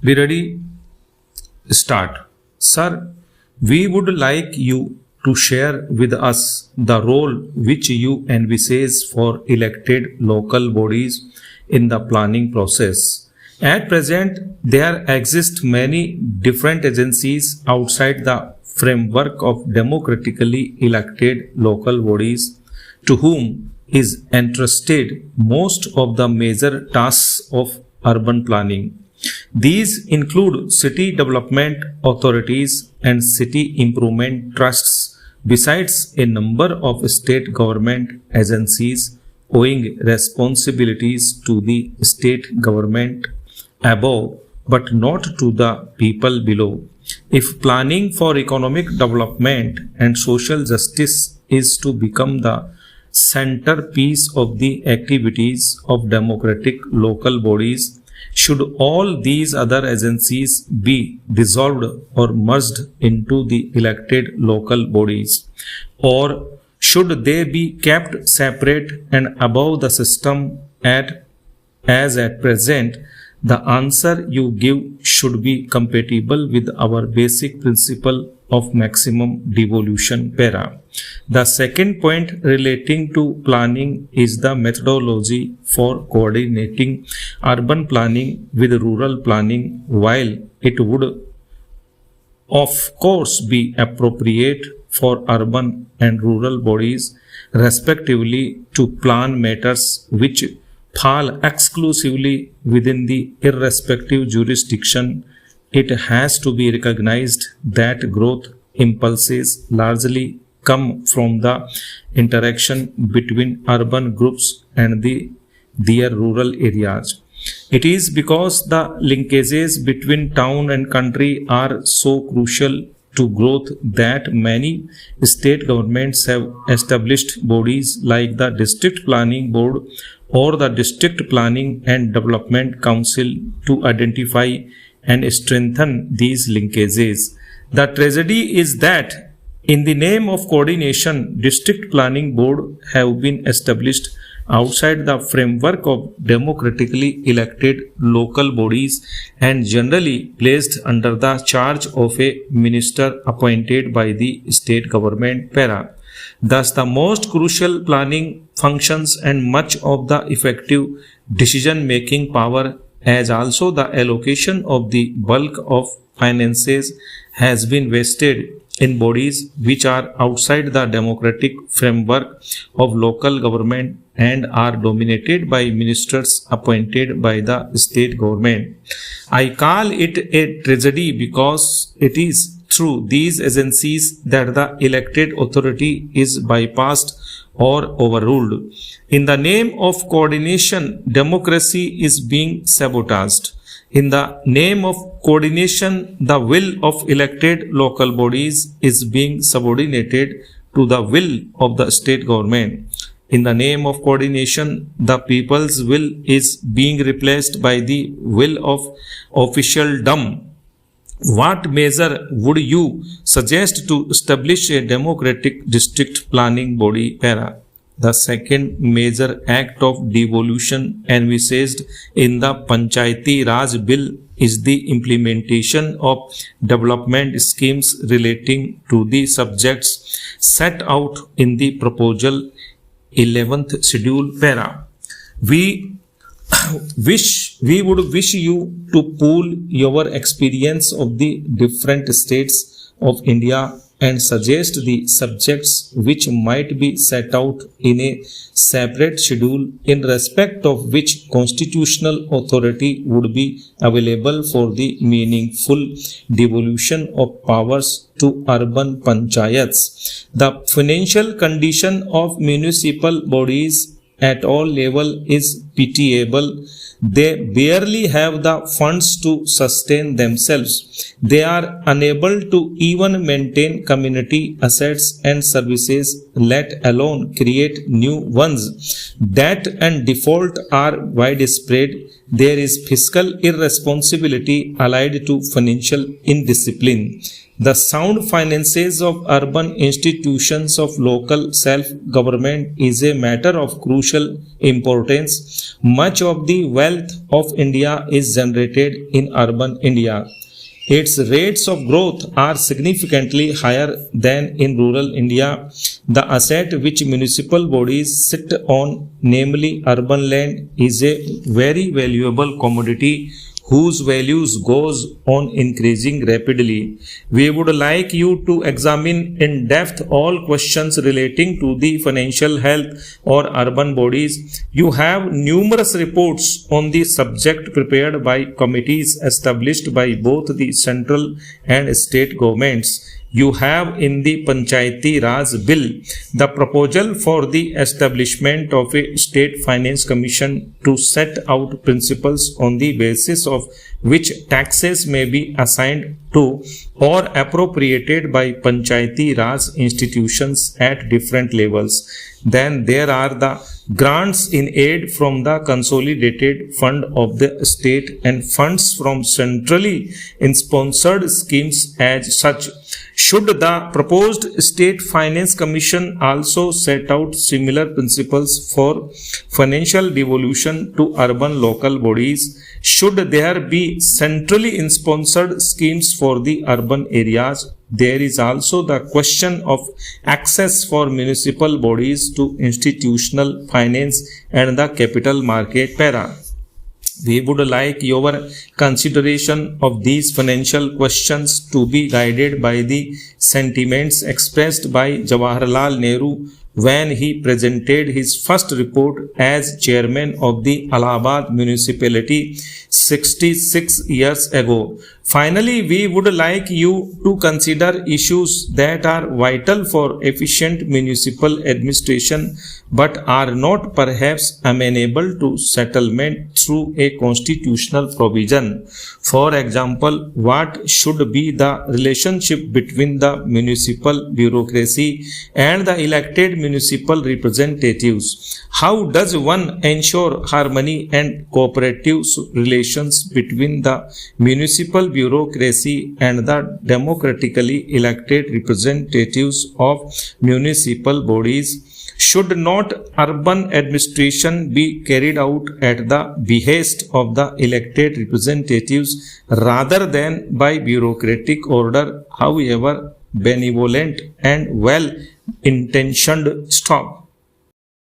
Be ready? Start. Sir, we would like you to share with us the role which you envisage for elected local bodies in the planning process. At present, there exist many different agencies outside the framework of democratically elected local bodies to whom is entrusted most of the major tasks of urban planning. These include city development authorities and city improvement trusts, besides a number of state government agencies owing responsibilities to the state government above but not to the people below. If planning for economic development and social justice is to become the centerpiece of the activities of democratic local bodies, should all these other agencies be dissolved or merged into the elected local bodies? Or should they be kept separate and above the system as at present? The answer you give should be compatible with our basic principle of maximum devolution para. The second point relating to planning is the methodology for coordinating urban planning with rural planning. While it would of course be appropriate for urban and rural bodies respectively to plan matters which fall exclusively within the irrespective jurisdiction, it has to be recognized that growth impulses largely come from the interaction between urban groups and their rural areas. It is because the linkages between town and country are so crucial to growth that many state governments have established bodies like the District Planning Board or the District Planning and Development Council to identify and strengthen these linkages. The tragedy is that in the name of coordination, District Planning Board have been established outside the framework of democratically elected local bodies and generally placed under the charge of a minister appointed by the state government para. Thus, the most crucial planning functions and much of the effective decision-making power, as also the allocation of the bulk of finances, has been vested in bodies which are outside the democratic framework of local government and are dominated by ministers appointed by the state government. I call it a tragedy because it is through these agencies that the elected authority is bypassed or overruled. In the name of coordination, democracy is being sabotaged. In the name of coordination, the will of elected local bodies is being subordinated to the will of the state government. In the name of coordination, the people's will is being replaced by the will of officialdom. What measure would you suggest to establish a democratic district planning body para? The second major act of devolution envisaged in the Panchayati Raj Bill is the implementation of development schemes relating to the subjects set out in the proposal 11th schedule para. We would wish you to pool your experience of the different states of India and suggest the subjects which might be set out in a separate schedule in respect of which constitutional authority would be available for the meaningful devolution of powers to urban panchayats. The financial condition of municipal bodies at all level is pitiable. They barely have the funds to sustain themselves. They are unable to even maintain community assets and services, let alone create new ones. Debt and default are widespread. There is fiscal irresponsibility allied to financial indiscipline. The sound finances of urban institutions of local self-government is a matter of crucial importance. Much of the wealth of India is generated in urban India. Its rates of growth are significantly higher than in rural India. The asset which municipal bodies sit on, namely urban land, is a very valuable commodity whose values goes on increasing rapidly. We would like you to examine in depth all questions relating to the financial health or urban bodies. You have numerous reports on the subject prepared by committees established by both the central and state governments. You have in the Panchayati Raj Bill the proposal for the establishment of a State Finance Commission to set out principles on the basis of which taxes may be assigned to or appropriated by Panchayati Raj institutions at different levels. Then there are the grants in aid from the consolidated fund of the state and funds from centrally sponsored schemes as such. Should the proposed State Finance Commission also set out similar principles for financial devolution to urban local bodies? Should there be centrally sponsored schemes for the urban areas? There is also the question of access for municipal bodies to institutional finance and the capital market para. We would like your consideration of these financial questions to be guided by the sentiments expressed by Jawaharlal Nehru when he presented his first report as chairman of the Allahabad municipality 66 years ago. Finally, we would like you to consider issues that are vital for efficient municipal administration but are not perhaps amenable to settlement through a constitutional provision. For example, what should be the relationship between the municipal bureaucracy and the elected municipal representatives? How does one ensure harmony and cooperative relations between the municipal bureaucracy and the democratically elected representatives of municipal bodies? Should not urban administration be carried out at the behest of the elected representatives rather than by bureaucratic order, however benevolent and well intentioned? Stop.